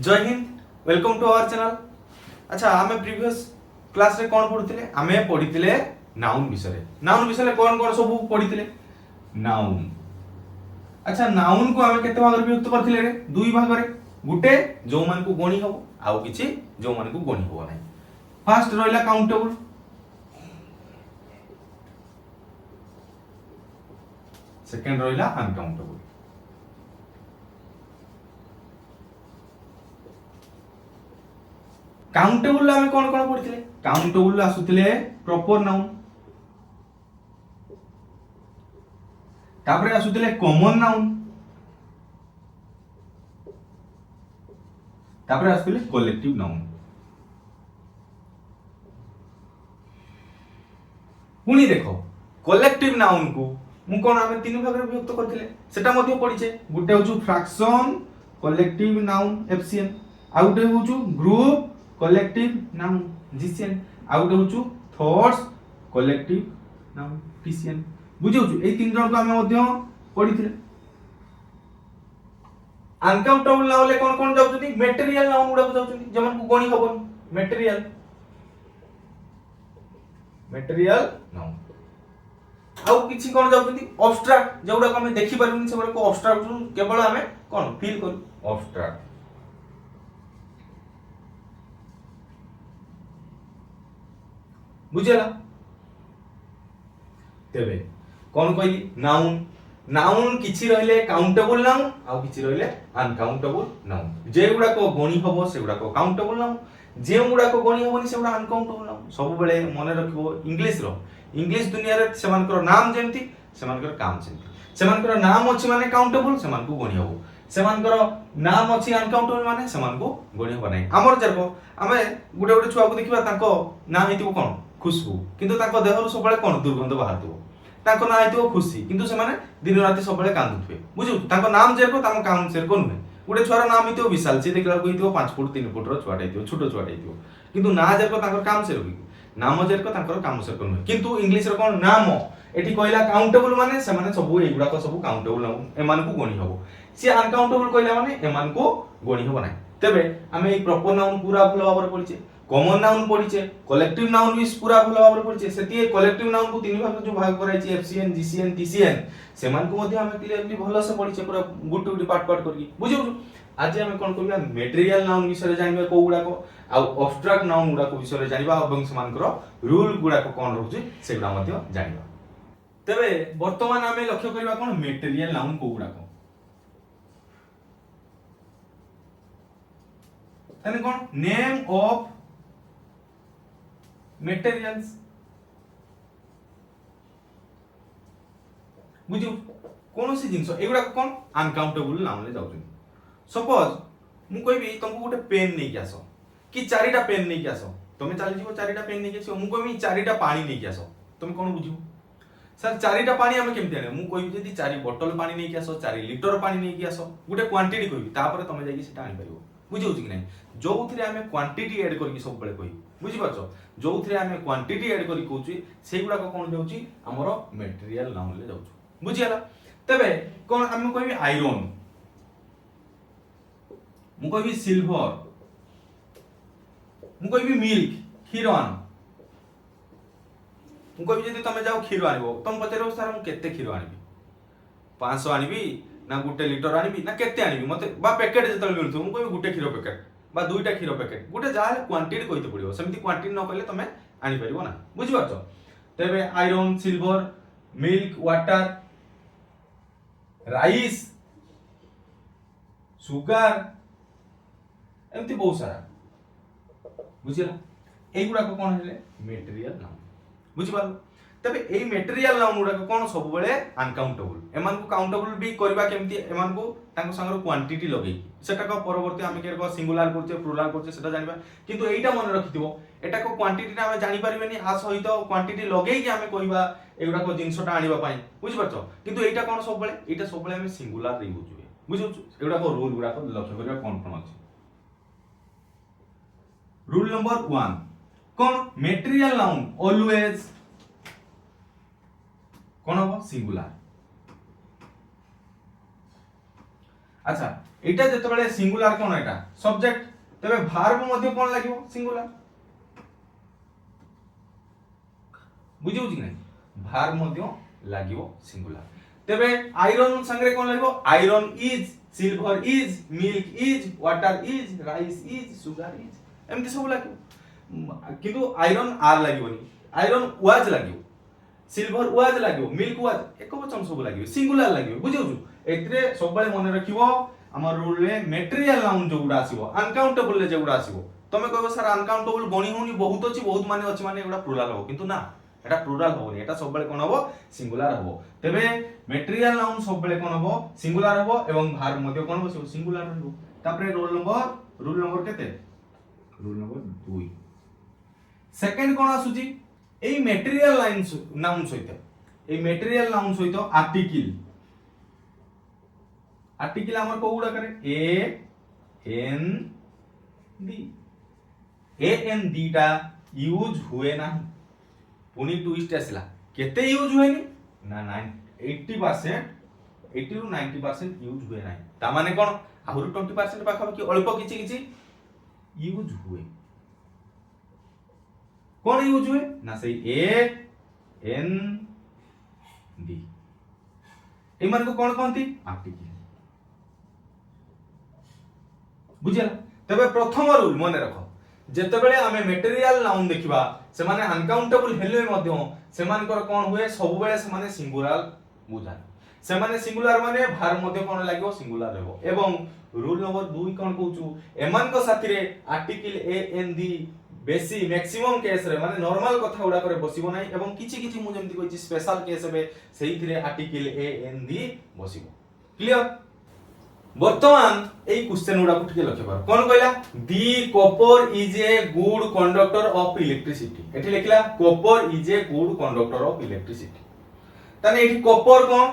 जय Hind, welcome to our channel. अच्छा, आमे प्रीवियस क्लास रे कोन पढुतिले? आमे पढितिले नाउन विषय। नाउन विषय कोन कोन सब पढितिले? नाउन। अच्छा, नाउन को आमे केते भाग रे विभक्त करथिले रे? दुई भाग रे। गुटे जो मान को गणी हबो, आउ किछि जो मान को गणी हबो नै। फर्स्ट रहिला काउंटेबल, सेकंड रहिला अनकाउंटेबल। काउंटेबल आमे कोन कोन पढिथिले? काउंटेबल आसुथिले प्रॉपर नाउन, तापरे आसुथिले कॉमन नाउन, तापरे आसुथिले कलेक्टिव नाउन। पुणी देखो कलेक्टिव नाउन को मु कोन आमे तीन भाग रे विभक्त करथिले सेटा मध्ये पढिछे। गुटे होछु फ्रैक्शन कलेक्टिव नाउन एफसीएन, आ गुटे होछु ग्रुप कलेक्टिव नाउन जीसीएन, आ गुटे होछु थॉट्स कलेक्टिव नाउन पीसीएन। बुझियोछु ए तीन जण को आमे मध्ये पढिथिले। अनकाउंटेबल नाउन ले कोन कोन जाउछथि? मटेरियल नाउन गुडा को जाउछथि, जमन को गणी हबो। मटेरियल नाउन आउ किछि कोन जाउछथि? अब्स्ट्रैक्ट, जेउडा को हमें देखि पारुनी से को अब्स्ट्रैक्ट केवल हमें कोन फील करू। अब्स्ट्रैक्ट बुझेला? तेबे कोन कहली? नाउन। नाउन किछि रहले काउंटेबल नाउन, आउ किछि रहले अनकाउंटेबल नाउन। जेउडा को गणी हबो सेउडा को काउंटेबल नाउन, जेउडा को गणी हबोनी सेउडा अनकाउंटेबल नाउन। सब बेले मने रखिबो इंग्लिश दुनिया रे सेमानकर नाम जेमति सेमानकर काम जेमति। सेमानकर नाम अछि माने काउंटेबल, सेमान को गणी हबो। सेमानकर नाम अछि अनकाउंटेबल माने सेमान को गणी हबो नै। हमर जरको आमे गुडे गुडे छुआ को देखिबा ताको नाम हेतिबो कोन खुशबू, किंतु ताको देहरु सब बेले कोन दुर्गंध बाहरतिबो। ताको ना हेतिबो खुशी, किंतु से माने दिन राति सब बेले कांदुथबे। बुझु ताको नाम जेरको ताको काम जेरको नुहे। गुडे छुआर नाम हेतिबो विशाल, से देखला को हेतिबो 5 फुट 3 फुट रो छुआटा हेतिबो, छोटो छुआटा हेतिबो, किंतु ना जेरको ताको काम सेरको नाम जेरको ताको काम सेरको नुहे। किंतु इंग्लिश रो कोन नाम एठी कहला काउंटेबल माने से माने सब एगुडा को सब काउंटेबल नाउन, एमान को गणी हबो। से अनकाउंटेबल कहला माने एमान को गणी हबो नै। तबे आमे ए प्रॉपर नाउन पूरा भलो भाବରେ पढिचे, कॉमन नाउन पढिचे, कलेक्टिव नाउन भी पूरा भलो भाବରେ पढिचे। सेती कलेक्टिव नाउन को तीन भाग जो भाग कराइछि एफसीएन जीसीएन टीसीएन, सेमान को मध्ये आमे क्लियरली भलो से पढिचे, पूरा गुट गुट पार्ट पार्ट करके। बुझियो? आज आमे कोन करबा? मटेरियल नाउन विषय जानिबा को गुडा को, आ अब्स्ट्रैक्ट नाउन गुडा को विषय जानिबा एवं सेमानकर रूल गुडा को कोन रहउछि सेगुडा मध्ये जानिबा। तबे वर्तमान आमे लक्ष्य करबा कोन मटेरियल नाउन को गुडा को। तने कोन नेम ऑफ मटेरियल्स। बुझियो? कोनोसी जिंस एगुडा कोन अनकाउंटेबल नाउन ले जाउछन। सपोज मु कहबी तुमको गोटे पेन नै कि आसो, कि चारिटा पेन नै कि आसो, तुमे चली जीवो चारिटा पेन नै कि आसो। मु कहबी चारिटा पानी नै कि आसो, तुमे कोन बुझियो? सर चारिटा पानी हम केमति आने? मु कहबी जदी 4 बोतल पानी नै कि आसो, 4 लीटर पानी नै कि आसो, गोटे क्वांटिटी कहबी, तापर तुमे जाई कि सेटा आनि परिबो। बुझियो कि नै? जोउथिरे हमें क्वांटिटी ऐड करके सब बेले कहबी। बुझि पाछो? जोउथिरे हमें क्वांटिटी ऐड करी कहउची सेगुडा को कोन जाउची हमरो मटेरियल नाउन ले जाउची। बुझियाला? तबे कोन हम कहबी आयरन, मु कहबी सिल्वर, मु कहबी मिल्क खीरन। मु कहबी जदी तमे जाओ खीर आनिबो, तम पचरेबो सर मु केते खीर आनिबी, 500 आनिबी ना गुटे लीटर आनिबी ना केते आनिबी, मते बा पैकेट जतल मिलथो मु कहबी गुटे खीर पैकेट बा दुईटा खीर पैकेट, गुटे जाले क्वांटिटी कहिते पड़िबो। सेमिति क्वांटिटी न कहले तमे आनि परिबो ना। बुझि पाछो? तबे iron silver milk water rice sugar एमती बहुत सारा। बुझिला? एगुडा को कोन हेले मटेरियल नाउन। बुझि पालो? तबे एई मटेरियल नाउन गुडा को कोन सब बेले अनकाउंटेबल, एमान को काउंटेबल भी करबा केमती, एमान को तांको संगर क्वांटिटी लगै सेटा को परवर्ती आमे केर को सिंगुलर करछे प्लुरल करछे सेटा जानिबा। किंतु एइटा मन रखिथिबो, एटा को क्वांटिटी ना आमे जानि परिबेनी, आ सहित क्वांटिटी लगै कि आमे कहबा एगुडा को जिंसटा आनिबा पई। बुझि पाछो? किंतु एइटा कोन सब बेले, एइटा सब बेले आमे सिंगुलर रे बुझिबे। बुझियो? एगुडा को रूल गुडा को लक्ष्य करबा कोन कोन अछि। रूल नंबर 1 कोन मटेरियल नाउन ऑलवेज कोन हो सिंगुलर। अच्छा एटा जेतबेले सिंगुलर कोन एटा सब्जेक्ट तबे वर्ब मध्ये कोन लागिवो सिंगुलर बुझियो कि नहीं वर्ब मध्ये लागिवो सिंगुलर तबे आयरन संगे कोन लागिवो iron is silver is milk is water is rice is sugar is एमति सब लागिवो किंतु आयरन आर लागिवोनी आयरन वाज लागिवो सिल्वर वाज लागिवो मिल्क वाज एक वचन सब लागिवो सिंगुलर लागिवो बुझियो एतरे सब बेले मन रखिवो हमर रूल रे मटेरियल नाउन जोगुडा आसीबो अनकाउंटेबल ले जोगुडा आसीबो तमे कहबो सर अनकाउंटेबल गणी होनी बहुत अछि बहुत माने अछि माने एगुडा प्लुराल हो किंतु ना एटा प्लुराल होनी एटा सब बेले कोन होबो सिंगुलर होबो तबे मटेरियल नाउन सब बेले कोन होबो सिंगुलर होबो एवं वर्ब मध्ये कोन होबो सिंगुलर होबो तापरे रूल नंबर केते रूल नंबर 2 सेकंड कोन आसुची एई मटेरियल नाउन सहित एई मटेरियल नाउन सहित आर्टिकल हमर को गुडा करे ए एन डी टा यूज हुए ना पुनी ट्विस्ट आसला केते यूज हुए नी ना 80% 80 टू 90% यूज हुए ना ता माने कोन आहुर 20% पाखा कि अल्प किछि यूज हुए कोन यूज हुए ना सही ए एन डी ए मान को कोन कहंती आर्टिकल बुझिला तबे प्रथम रूल मन रख जेतेबेले आमे मटेरियल नाउन देखिबा से माने अनकाउंटेबल हेले मध्य से मानकर कोन हुए सब बेले से माने सिंगुलर बुझा से माने सिंगुलर माने भार मध्य कोन लागिवो सिंगुलर रहबो एवं रूल नंबर 2 कोन कहूछु एमान को साथी रे आर्टिकल ए एन डी बेसी मैक्सिमम केस रे माने नॉर्मल कथा उडा करे बसिबो नै एवं किछि मु जेमति कहछि स्पेशल केस बे सेहि रे article a an D बसिबो clear वर्तमान एई क्वेश्चन उडा को ठीक लक्ष्य कर कोन कहला the copper is a good conductor of electricity एठी लिखला copper is a good conductor of electricity तने एठी कॉपर कोन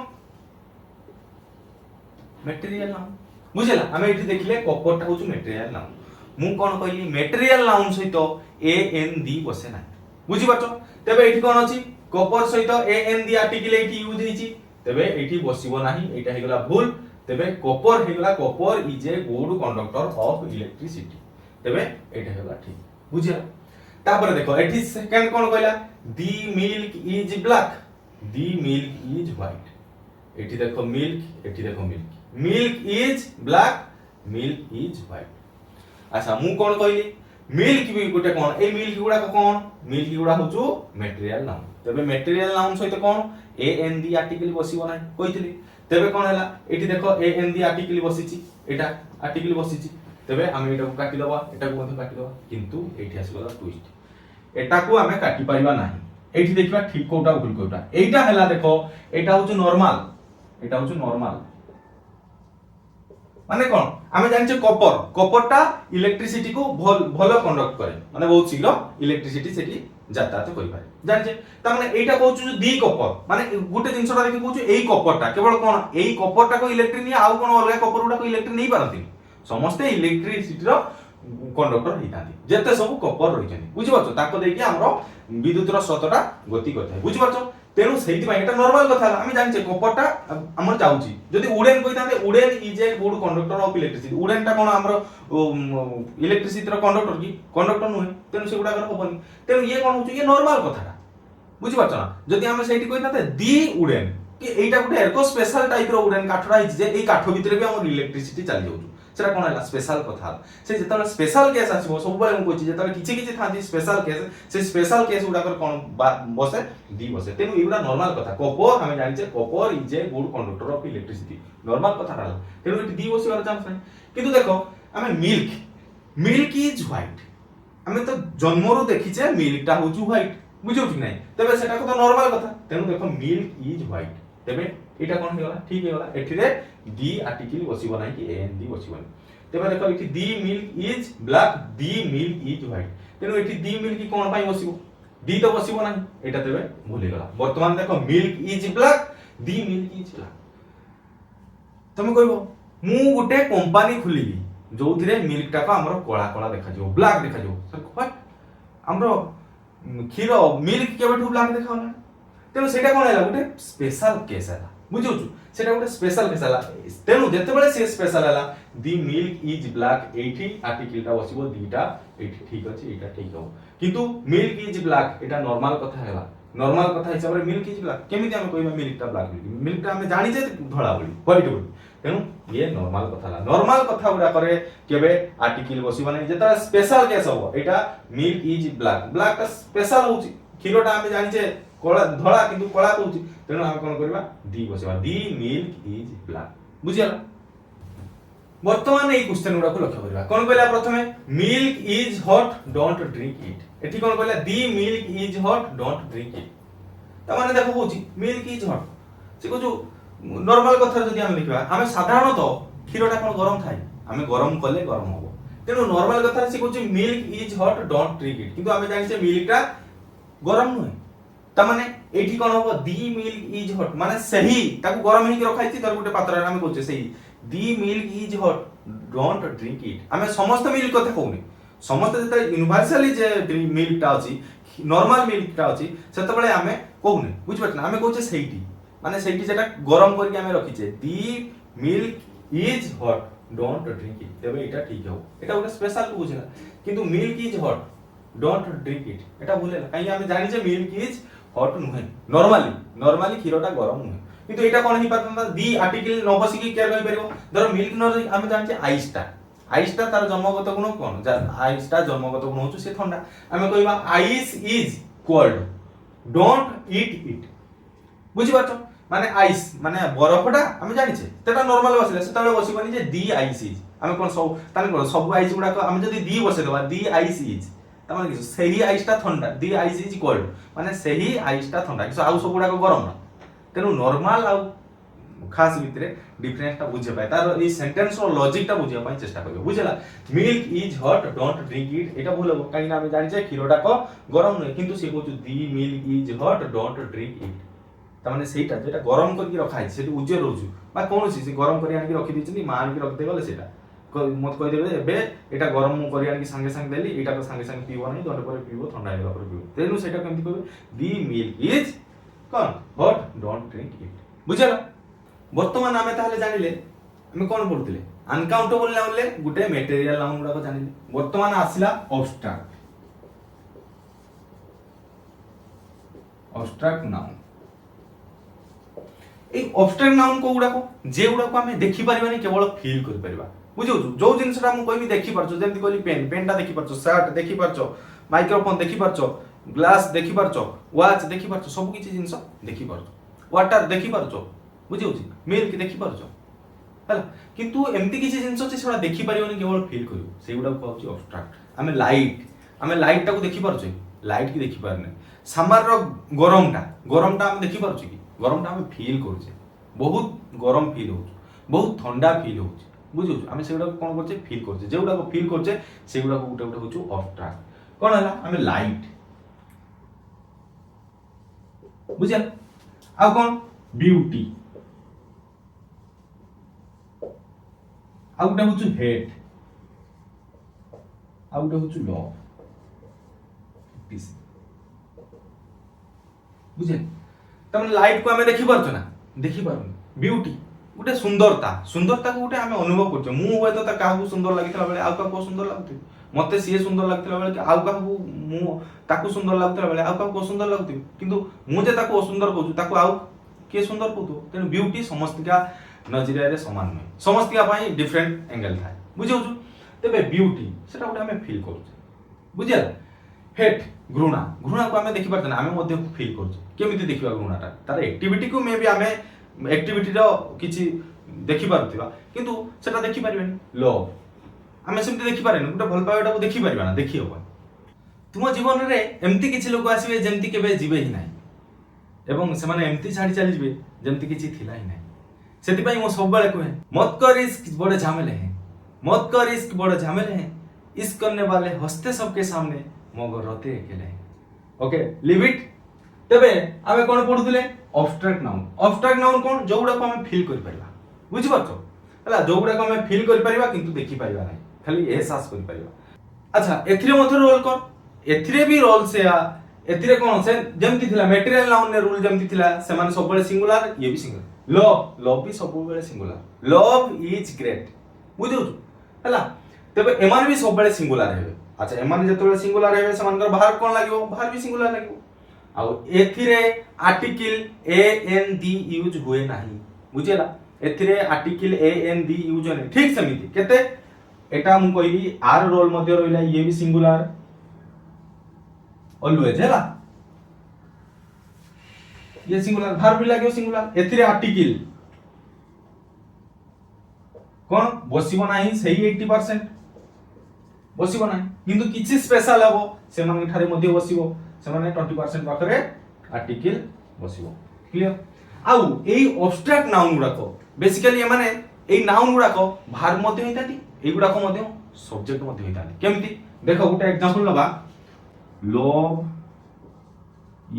मटेरियल नाउन बुझला हमें एठी देखले कॉपर ता होछु मटेरियल नाउन मु कोन कहली मटेरियल नाउन सहित ए एन डी बसे ना बुझि पाछो तबे एठी कोन अछि कॉपर सहित ए एन डी आर्टिकल एठी यूज हेछि तबे एठी बसिबो नाही एटा हेगला भूल तबे कॉपर हेगला copper is a good conductor of electricity तबे एटा हेगला ठीक बुझिया तापर देखो एठी सेकंड कोन कहला the milk is black the milk is white एठी देखो मिल्क एठी देखो milk is black milk is white अच्छा मु कोन कहली मिल्क भी गोटे कोन ए मिल्क गुडा कोन मिल्क गुडा होचो मटेरियल नाउन तबे मटेरियल नाउन सहित कोन ए एन डी आर्टिकल बसिबो नै कहितली तबे कोन हला एठी देखो ए एन डी आर्टिकल बसिची एटा आर्टिकल बसिची तबे हम एटा को काटी दबा एटा को मध्ये काटी दबा किंतु एठी आसीगला ट्विस्ट एटा को हमें काटी पाइबा नाही एठी देखबा ठीक कोटा भूल कोटा एटा हला देखो एटा होचो नॉर्मल माने कोन हमें जानि छ कॉपर टा इलेक्ट्रिसिटी को भलो कंडक्ट करे माने बहुत शीघ्र इलेक्ट्रिसिटी सेठी यातायात करि पारे जानि छ त माने एटा कहउछु जो दी कॉपर माने गुटे जिंसटा देखि कहउछु एई कॉपर टा केवल कोन एई कॉपर टा को इलेक्ट्रिक नि आउ कोन अलगा कॉपर उडा को इलेक्ट्रिक नै पारंती समस्त इलेक्ट्रिसिटी रो कंडक्टर हितांती जेते सब कॉपर रहि जनी बुझि पाछो ताको देकी हमरो विद्युत रो स्रोतटा गति करथाय बुझि पाछो तेनु सेहिति पय एटा नॉर्मल कथा हम जानि छ कॉपर टा हमर जाउची जदि उडेन कहिताते wooden is a good conductor of electricity wooden टा कोन हमरो इलेक्ट्रिसिटी रो कंडक्टर नुहे तेनु सेगुडा कर होबनी तेनु ये कोन होची ये नॉर्मल कथा बुझि पाछो ना जदि हम सेहिति कहिताते दी उडेन कि एटा गुटे एरको स्पेशल टाइप रो उडेन काठरा हिज जे ए काठ भितरे भी हमर इलेक्ट्रिसिटी चली जाउछु सेटा कोन हला स्पेशल कथा से जेतला स्पेशल केस आसीबो सब बेले हम कहछि जेतला किछि थांती स्पेशल केस से स्पेशल केस उडा कर कोन बसे दी बसे तेनु इबडा नॉर्मल कथा कॉपर हमें जानि छे copper is a good conductor of electricity normal कथा रहला तेनु एटी दी बसे वाला चांस नै किंतु देखो हमें मिल्क इज व्हाइट हमें तो जन्मरो देखि छे मिल्क टा होचु व्हाइट बुझौ कि नै तबे सेटा को तो नॉर्मल कथा तेनु देखो मिल्क इज व्हाइट तबे एटा कोन हेगला ठीक हेगला एठी रे दी आर्टिकल बसिबो नै कि एन दी बसिबो नै तबे देखो एठी the milk is black the milk is white तेनु एठी दी मिल्क कोन पई बसिबो दी तो बसिबो नै एटा तबे भूली गला वर्तमान देखो milk is black the milk is black तमे कहबो मु गुटे कंपनी खुलिली जोथिरे मिल्क टा को हमरो कोला कोला देखा जो ब्लैक देखा जो सर व्हाट हमरो खीरो मिल्क केबेठु ब्लैक देखा होला तेनु सेटा कोन हैला गुटे स्पेशल केस हैला बुझुछु सेटा गोटे स्पेशल केस हला तेनु जेतेबेले से स्पेशल हला दी मिल्क इज ब्लैक एठी आर्टिकल टा बसिबो दीटा एठी ठीक अछि एटा ठीक हो किंतु milk is black Etah normal कथा हैला नॉर्मल कथा हिसाब रे मिल्क इज ब्लैक केमिति हम कहबा मिल्क टा ब्लैक मिल्क टा हम जानि जे धळा बोली व्हाइट बोली तेनु ये नॉर्मल कथा हला नॉर्मल कथा गुडा करे केबे आर्टिकल बसिबा नै जेता स्पेशल केस हो एटा मिल्क इज ब्लैक ब्लैक टा स्पेशल होची क्षीरटा हम जानि जे कला धळा किंतु कला कहूची तेनु हम कोन करबा दी बसिबा दी मिल्क इज ब्लैक बुझियला वर्तमान এই क्वेश्चन गुडा को लक्ष्य करबा कोन कहला प्रथमे milk is hot don't drink it एठी कोन कहला the milk is hot don't drink it त माने देखो होची मिल्क इज हॉट से को जो नॉर्मल कथा जदी हम लिखबा हम साधारणतः क्षीरटा कोन गरम थाई हम गरम कले गरम होबो तेनु नॉर्मल कथा से कहूची milk is hot don't drink it किंतु हम जानि से मिल्क टा गरम नय त माने एठी कोन होबो दी मिल्क इज हॉट माने सही ताको गरम ही रखाई छी तर गुटे पात्र रे हम कहूचे सही the milk is hot don't drink it आमे समस्त मिल्क कथा कहूनी समस्त जते यूनिवर्सली जे मिल्क टा अछि नॉर्मल मिल्क टा अछि सेते बेले आमे कहूनी बुझ पछना आमे कहूचे सहीटी माने सहीटी जेटा गरम करके आमे रखिचे the milk is hot don't drink it तबे एटा ठीक हो एटा ଗୋଟେ स्पेशल बुझला किंतु milk is hot don't drink it एटा भूलेला काई आमे जानि जे मिल्क इज हॉट नुहे नॉर्मली क्षीरटा गरम नुहे किंतु एटा कोन ही पातंता दी आर्टिकल न बसी की केयर कहि परिबो धर मिल्क न आमे जानि जे आइसटा तार जन्मगत गुण कोन आइसटा जन्मगत गुण होछु से ठंडा आमे कहिबा ice is cold don't eat it बुझि पाछो माने आइस माने बरफटा आमे जानि छे तेटा नॉर्मल बसिले सेताले बसिबनी जे दी आइस इज आमे कोन सब आइस गुडा को आमे जदी दी बसे देबा दी आइस इज तमाने कि सही आइसटा ठंडा दी आइस इज कोल्ड माने सही आइसटा ठंडा कि आउ सब गुडा को गरम ना तेनु नॉर्मल आउ खास भितरे डिफरेंस ता बुझे पाए तार ई सेंटेंस रो लॉजिक ता बुझे पाए चेष्टा करियो बुझला milk is hot don't drink it एटा बोलबो काई ना हम जानि जे क्षीरटा को गरम नै किंतु से कहू the milk is hot don't drink it तमाने सेटा जेटा गरम करके रखाई सेटी उज्जर रहउछु बा कोन से गरम करी आनि रखि दिछनी मा आनि रख देबले सेटा मत कहि देबे एबे एटा गरम मु करी आनि संगे संगे देली एटा तो संगे संगे पीबो नै दंड पर पीबो ठंडा हेला पर पीबो तेनु सेटा केमति कहबे दी मिल्क इज कोन हॉट डोंट ड्रिंक इट बुझला वर्तमान आमे ताहले जानिले आमे कोन पढुतिले अनकाउंटेबल नाउन ले गुटे मटेरियल नाउन गुडा को जानिले वर्तमान आसिला अब्स्ट्रैक्ट नाउन ए अब्स्ट्रैक्ट नाउन को गुडा को जे गुडा को आमे देखि परिबानी केवल फील करि परिबा बुझौ जो जिंसटा हम कहबी देखि परछो जेंति कहली पेनटा देखि परछो शर्ट देखि परछो माइक्रोफोन देखि परछो ग्लास देखि परछो वॉच देखि परछो सब किछि जिंस देखि परछो वाटर देखि परछो बुझौ मिल्क देखि परछो हला किंतु एमति किछि जिंस छै सेडा देखि परिबनी केवल फील करियो सेगुडा को कहउछि अब्स्ट्रैक्ट आमे लाइट टा को देखि परछो लाइट की देखि पारने सामार रो गरमटा हम देखि परछो कि गरमटा हम फील करूछे बहुत गरम फील होछ बहुत ठंडा फील होछ बुझौ आमे सेगुडा को कोन करछे फील करछे जेगुडा को फील करछे सेगुडा को गुटे गुटे होछु अब्स्ट्रैक्ट कोन हला आमे लाइट बुझल आ कोन ब्यूटी आ गुटे होछु हेट आ गुटे होछु लव पीस बुझल तमने लाइट को हमें देखि परछो ना देखि पारु ब्यूटी गुटे सुंदरता को गुटे हमें अनुभव करछो मु होय तो ता काहू सुंदर लागितला बेले आउ का को सुंदर लागथि मते सीए सुंदर लागतला बेले कि आउ काहू मु ताकू सुंदर लागतला बेले आउ काहू को सुंदर लागथि किंतु मु जे ताकू असुंदर कहू ताकू आउ के सुंदर कहू तेनु ब्यूटी समस्तिका नजरिया रे समान नै समस्तिका पई डिफरेंट एंगल थाय बुझौ छु तबे ब्यूटी सेटा गुटे हमें फील करछो बुझिया हेट घृणा को हमें देखि परछन हमें मध्ये फील करछो केमिति देखिबा घृणाटा तार एक्टिविटी को मे भी हमें एक्टिविटी रो किछि देखि पारथिबा किंतु सेटा देखि परिबेनी लव हमें सेमति देखि पारेनी गुटे भल पाइबाटा को देखि परिबा ना देखि होबा तुम जीवन रे एमति किछि लोक आसीबे जेमति केबे जीवे ही नाही एवं से माने एमति छाडी चली जीवे जेमति किछि थिला ही नाही सेति पई मो सब बेले कहे मत कर रिस्क बड़े झमेले हैं मत कर रिस्क बड़े झमेले हैं इस करने वाले हंसते सबके सामने मगर रोते अकेले हैं ओके लीव इट तबे आमे कोन पढुतिले अब्स्ट्रैक्ट नाउन कोन जोगुडा को हमें फील करि परिबा बुझि परछो हला जोगुडा को हमें फील करि परिबा किंतु देखि परिबा नाही खाली एहसास करि परिबा अच्छा एथिरे मथे रोल कर एथिरे भी रोल से आ एथिरे कोन से जेमति थिला मटेरियल नाउन ने रूल जेमति थिला से माने सब बळे सिंगुलर ये भी सिंगुलर लव लव भी सब बेले सिंगुलर लव इज ग्रेट बुझौ हला तबे एमान भी सब बेले सिंगुलर हेबे अच्छा एमान जतबे सिंगुलर हेबे समान बाहर कोन लागिवो बाहर भी सिंगुलर लागिवो आ एथिरे article a an the use हुए नाही बुझेला एथिरे article a an the use होने ठीक समिति केते एटा मु कहली आर रोल मध्ये रहिला ये भी सिंगुलर ऑलवेज हैला ये सिंगुलर भार भी लागियो सिंगुलर एथिरे आर्टिकल कोन बसिबो नाही सही 80% बसिबो नाही किंतु किछि स्पेशल हबो से माने ठारे मध्ये बसिबो से माने 20% पाखरे आर्टिकल बसिबो क्लियर आउ एई अब्स्ट्रैक्ट नाउन गुडाको बेसिकली माने एई नाउन गुडाको भार मध्ये होइताती एई गुडाको मध्ये सब्जेक्ट मध्ये होइताती केमिति देखो गुटे एग्जांपल लबा लव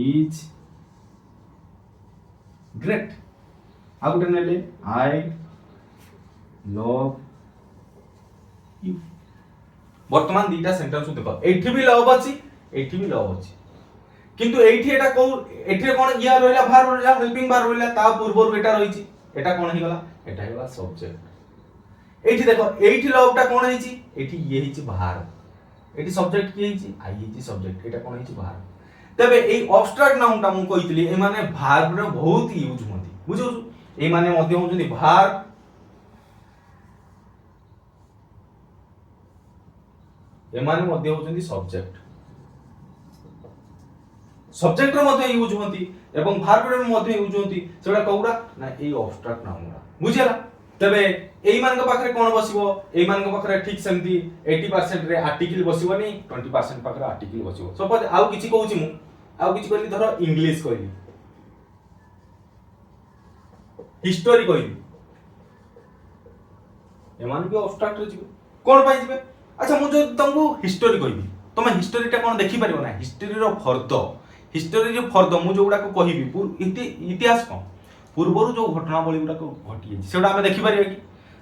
इज ग्रेट आ गुटे नेले आई लव यू वर्तमान दीटा सेंटेंस देखो एठी भी लव अछि एठी भी लव अछि किंतु एठी एटा को एठी कोन या रहला भार रहला हेल्पिंग भार रहला ता पूर्व एटा रहिछि एटा कोन हि गला एटा हि गला सब्जेक्ट एठी देखो एठी लवटा कोन हिछि एठी ये हिछि भार एठी सब्जेक्ट की हिछि आई हिछि सब्जेक्ट एटा कोन हिछि भार तबे एई अब्स्ट्रैक्ट नाउन ता मु कहितली ए माने भार रे बहुत यूज होंती बुझौ ए माने मध्ये होजनी भार ए माने मध्ये होजनी सब्जेक्ट सब्जेक्ट रो मध्ये यूज होंती एवं भार रे मध्ये यूज होंती सेडा कौडा ना एई अब्स्ट्रैक्ट नाउन बुझिला तबे एई मान के पाखरे कोन बसिबो एई मान के पाखरे ठीक सेमती 80% रे आर्टिकल बसिबोनी 20% पाखरे आर्टिकल बसिबो सपोज आउ किछि कहूची मु आउ किछि कहली धरो इंग्लिश कहली हिस्टोरी कहली एमान भी अब्स्ट्रैक्ट रे जिवो कोन पाइ जिवे अच्छा मु जो तुमको हिस्टोरी कहबी तमे हिस्टोरी टा कोन देखि परिबो ना हिस्टोरी रो फर्द मु जो गुडा को कहबी इतिहास कोन पूर्वरु जो घटनावली गुडा को घटी सेडा हमें देखि परिबे कि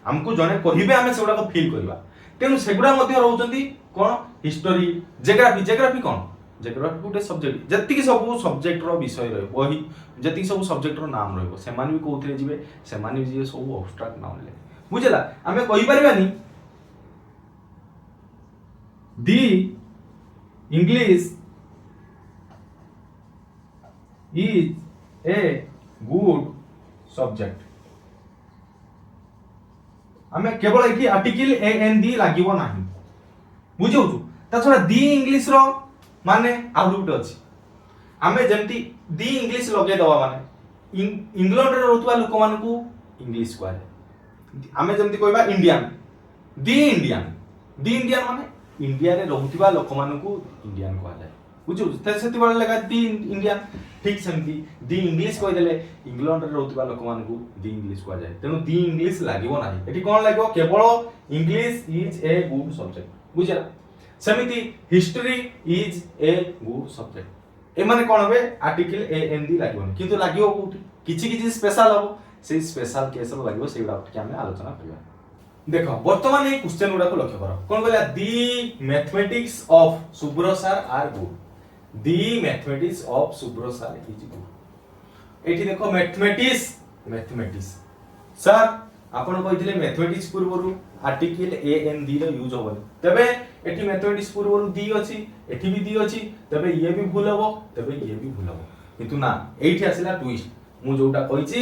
हमको जने कहिबे हमें सेडा को फील करबा तेनु सेगुडा मध्ये रहउचंती कोन हिस्टोरी जियोग्राफी कोन जियोग्राफी गुटे सब्जेक्ट जति सब सब्जेक्ट रो विषय रहे वही जति सब सब्जेक्ट रो नाम रहबो से माने भी कोथरे जिवे से माने भी सब अब्स्ट्रैक्ट नाउन ले बुझला हमें कहि परिबानी the English is a good subject हमें केवल एठी आर्टिकल ए एन दी लागिवो नाही बुझौ छु ता छडा दी इंग्लिश रो माने आउट गुट अछि हमें जेमती दी इंग्लिश लगे दवा माने इंग्लैंड रे रहतुवा लोक मानकू इंग्लिश को हमें जेमती कहबा दी इंडियन माने इंडिया रे रहतुवा लोक मानकू इंडियन को जाय बुझौ त सेति बळ लगा दी इंडियन ठीक सेमती दी इंग्लिश कहि देले इंग्लैंड रे रहतुवा लोक मानकू दी इंग्लिश को जाय तेनु दी इंग्लिश लागिवो नाही एठी कोन लागिवो केवल English is a good subject बुझला सेमिति history is a good subject a माने कोन होबे आर्टिकल ए एन दी लागिवो किंतु लागिवो कोठी किछि स्पेशल हबो से स्पेशल केस रो लागिवो सेगुडा के हम आलोचना करबा देखो वर्तमान ए क्वेश्चन गुडा को लक्ष्य करो कोन कहला the mathematics of Subro sir are good the mathematics of Subro sir is good एठी देखो मैथमेटिक्स सर आपण कहिथिले मैथमेटिक्स पूर्वरु आर्टिकल ए एन दी रो यूज होबनी तबे एठी मैथमेटिक्स पूर्वरु दी अछि एठी भी दी अछि तबे ये भी भूल हबो तबे ये भी भूल हबो किंतु ना एठी आसिला ट्विस्ट मु जोटा कहिछि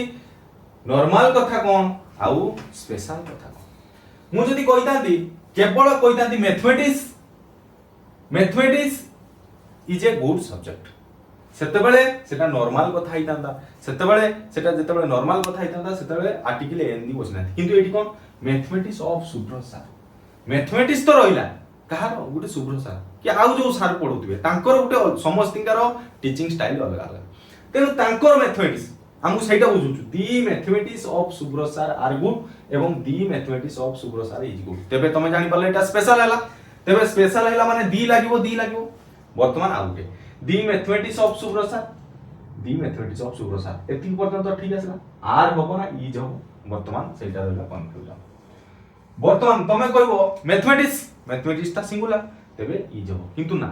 नॉर्मल कथा कोन आउ स्पेशल कथा कोन मु जदी कहितांती केवल कहितांती mathematics is a good subject सेतेबेले सेटा नॉर्मल कथा हितांता सेतेबेले सेटा जेतेबेले नॉर्मल कथा हितांता सेतेबेले आर्टिकल एन दी बसना किंतु एठी कोन mathematics of Subro sir mathematics तो रहिला कहार गुटे सुब्रो सर कि आउ जो सर पढौतिबे तांकर गुटे समस्तिंकार टीचिंग स्टाइल अलग अलग तेनु तांकर मैथमेटिक्स हमु सेटा बुझुछु the mathematics of Subro sir are good एवं the mathematics of Subro sir is good तेबे तमे जानि परले एटा स्पेशल हैला तेबे स्पेशल हैला माने दी लागिवो वर्तमान आउटे दी मैथमेटिक्स ऑफ सुब्रो सर एति पर्यंत ठीक आसला आर होबो ना इज होबो वर्तमान सेटा रहला कंफ्यूजन वर्तमान तमे कहबो मैथमेटिक्स ता सिंगुलर तेबे इज होबो किंतु ना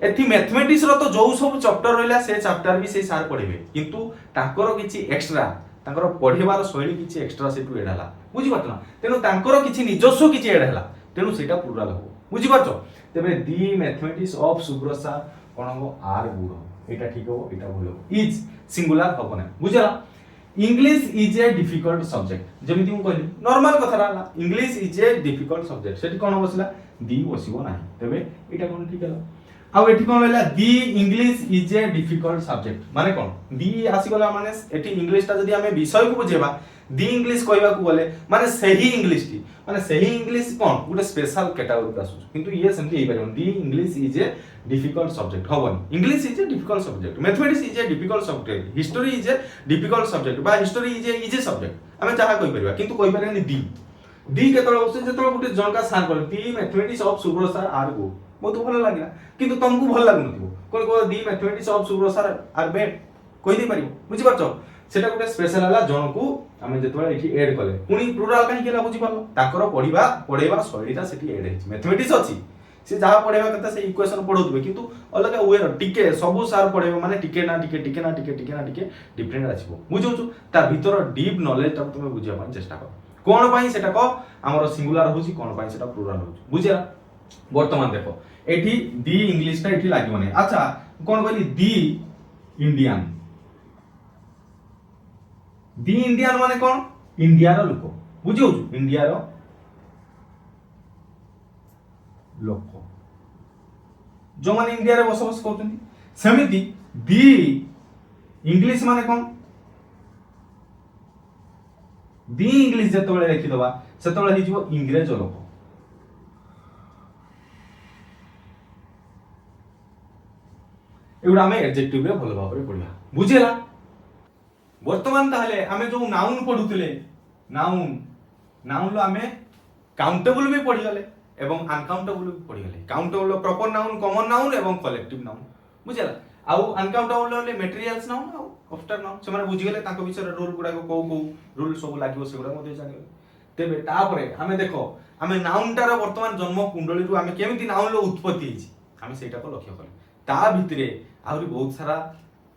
एथि मैथमेटिक्स रो तो जो सब चैप्टर रहला से चैप्टर भी से सार पढिबे किंतु ताकर किछि एक्स्ट्रा तांकर पढ़ेबार शैली किछि एक्स्ट्रा सेटु एड हला बुझि पारछ ना तेनु तांकर किछि निजस्व किछि एड हला तेनु सेटा प्लुराल हो बुझि पारछ तेबे दी मैथमेटिक्स ऑफ सुब्रसा कोन हो आर गुड एटा ठीक हो एटा भूल हो इज सिंगुलर हबो ना बुझला English is a difficult subject जेमिति मु कहली नॉर्मल कथा रहला English is a difficult subject सेठी कोन बसला दी बसिबो नाही तेबे एटा कोन ठीक हला आउ एठी कोन होला the English is a difficult subject माने कोन दी आसी गला माने एठी इंग्लिश ता जदी हमें विषय को बुझेबा दी इंग्लिश कहबा को बोले माने सही इंग्लिश टी माने सही इंग्लिश कोन गुटे स्पेशल कैटेगरी का आसु किंतु ये सेमति हे परन the English is a difficult subject हबन English is a difficult subject mathematics is a difficult subject history is a difficult subject बा history is a easy subject हमें चाहा कहि परबा किंतु कहि परनी दी केतळ होसे जेतळ गुटे जनका सार कर दी मैथमेटिक्स ऑफ सुब्रसा आर गो बहुत भल लागला किंतु तुमको भल लागनथिबो कोन को दी मैथमेटिक्स ऑफ सुब्रसा आर बेड कहि दे परिबो बुझि परछो सेटा गुटे स्पेशल हला जनकू हमें जेतबे एठी ऐड कले पुनी प्लुराल काहे केला बुझि परलो ताकर पढेबा शैलीटा सेठी ऐड हेछि मैथमेटिक्स अछि से जहा पढेबा कथा से इक्वेशन पढौतबे किंतु अलग वे टिके सब सार पढेबा माने टिके ना टिके डिफरेंट आछिबो बुझौछु ता भीतर डीप नॉलेज तक तुमे बुझिया पाई चेष्टा कर कोन पाई सेटा को हमर सिंगुलर होछि कोन पाई सेटा प्लुराल होछि बुझिया वर्तमान देखो एठी दी इंग्लिश ता एठी लागिबो नै अच्छा कोन कहली दी इंडियन माने कोन इंडिया रो लोक बुझियो इंडिया रो लोक जो माने इंडिया रे बसबस करतनी समिति दी इंग्लिश माने कोन दी इंग्लिश जतबेले लिखि दबा सेतबेले हिजबो इंग्रेज लोक एगुड़ा हमें एडजेक्टिव रे भल भाव रे पढिबा बुझिला वर्तमान ताहले हमें जो नाउन पढुतले नाउन लो हमें काउंटेबल भी पढि गले एवं अनकाउंटेबल भी पढि गले countable proper noun common noun एवं कलेक्टिव नाउन बुझिला आउ अनकाउंटेबल ले मटेरियल्स नाउन आउ ऑब्स्ट्रैक्ट नाउन से माने बुझि गले ताको विषय रूल गुडा को रूल सब लागिवो से गुडा मध्ये जानि गले तेबे तापरे हमें देखो हमें नाउन टार वर्तमान जन्म कुंडली रु हमें केमिति नाउन लो उत्पत्ति हिची हमें सेटा को लक्ष्य कले ता भितरे आहुरी बहुत सारा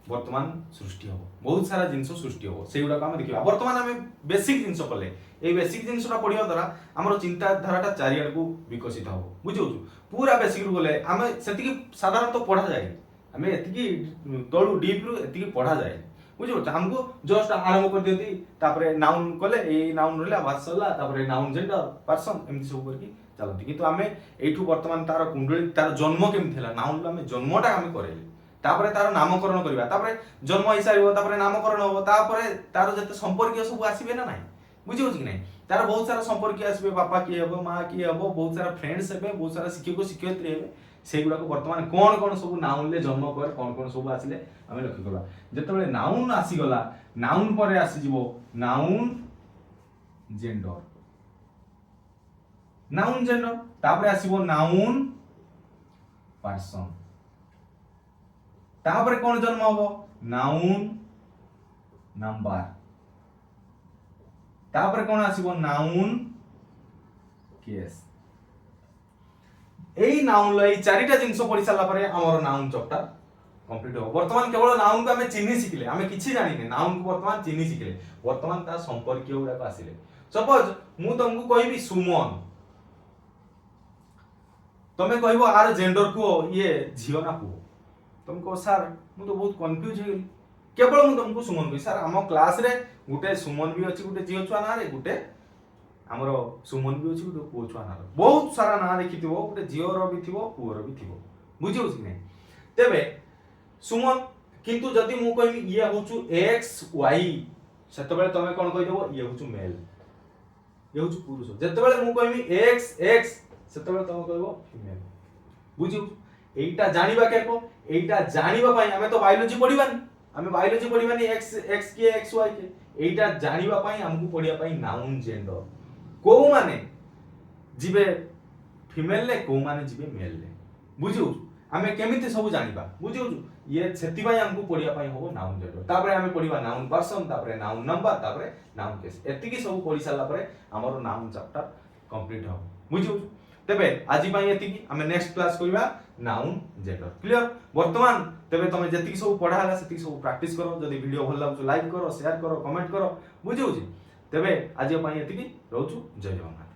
वर्तमान सृष्टि हो बहुत सारा जिंस सृष्टि हो से गुडा हम देखिबा वर्तमान हमें बेसिक जिंस कले ए बेसिक जिंसटा पढिबा द्वारा हमर चिंता धाराटा चारियाड को विकसित हो बुझौछु पूरा बेसिक रु गले हमें सेतिकी साधारण तो पढा जाय हमें एतिकी तळु डीप रु एतिकी पढा जाय बुझो हमको जस्ट आरंभ कर दियती तापरे नाउन कले ए नाउन रहला वासला तापरे नाउन जेंडर पर्सन एमति सब करकी चलती किंतु हमें एठू वर्तमान तार कुंडली तार जन्म केम थिला नाउन हमें जन्मटा हमें करेली तापरे तार नामकरण करबा तापरे जन्म हिसाब तापरे नामकरण हो तापरे तार जते संपर्क सब आसीबे ना नाही बुझियो कि नाही तार बहुत सारा संपर्क आसीबे बापा की हेबो मां की हेबो बहुत सारा फ्रेंड्स हेबे बहुत सारा शिक्षक शिक्षयित्री हेबे सेगुडा को वर्तमान कोन सब नाउन ले जन्म करे कोन सब आसीले हमें लक्ष्य करबा जतबेले नाउन आसी गला नाउन परे आसी जिवो नाउन जेंडर तापरे आसीबो नाउन पर्सन तापरे कोन जन्म होबो नाउन नंबर तापरे कोन आसीबो नाउन केस एई नाउन लो एई चारिटा जिंस पढि साला परे हमर नाउन चैप्टर कंप्लीट हो वर्तमान केवल नाउन को हमें चिन्हि सिखिले हमें किछि जानिने नाउन को वर्तमान चिन्हि सिखिले वर्तमान ता संपर्कीय गुडा को आसीले सपोज मु तुमको कहबी सुमन तमे कहबो आर जेंडर को ये झियो ना पुओ तुम को सर मु तो बहुत कंफ्यूज हो गेली केवल मु तुमको सुमन कहि सर हम क्लास रे गुटे सुमन भी अछि गुटे झियो छुआ ना रे गुटे हमरो सुमन भी अछि गुटे पुओ छुआ ना रे बहुत सारा ना देखिथिबो गुटे झियो रो भी थिबो पुओ रो भी थिबो बुझियो कि नै तेबे सुमन किंतु जदि मु कहबी ये होचु एक्स वाई सेतबेले तमे कोन कहि देबो ये होचु मेल ये होचु पुरुष जेतबेले मु कहबी एक्स एक्स सेतबेले तमे कहबो फीमेल बुझियो एटा जानिबा केको एटा जानिबा पई हमें तो बायोलॉजी पढिबानी हमें बायोलॉजी पढिबानी एक्स एक्स के एक्स वाई के एटा जानिबा पई हमकु पढिया पई नाउन जेंडर को माने जिबे फीमेल ले को माने जिबे मेल ले बुझियो हमें केमिति सब जानिबा बुझियो ये सेति पई हमकु पढिया पई हो नाउन जेंडर तापरे हमें पढिबा नाउन पर्सन तापरे नाउन नंबर तापरे नाउन केस एतिकी सब पढि साला परे हमर नाउन चैप्टर कंप्लीट हो बुझियो तेबे आजि पई एतिकी आमे नेक्स्ट क्लास करबा नाउन जेंडर क्लियर वर्तमान तेबे तमे जति सब पढ़ा हला सेति सब प्रैक्टिस करो जदी वीडियो भल लागु लाइक करो शेयर करो कमेंट करो बुझिउ जी तेबे आजि पई एतिकी रहउछु जय जगन्नाथ।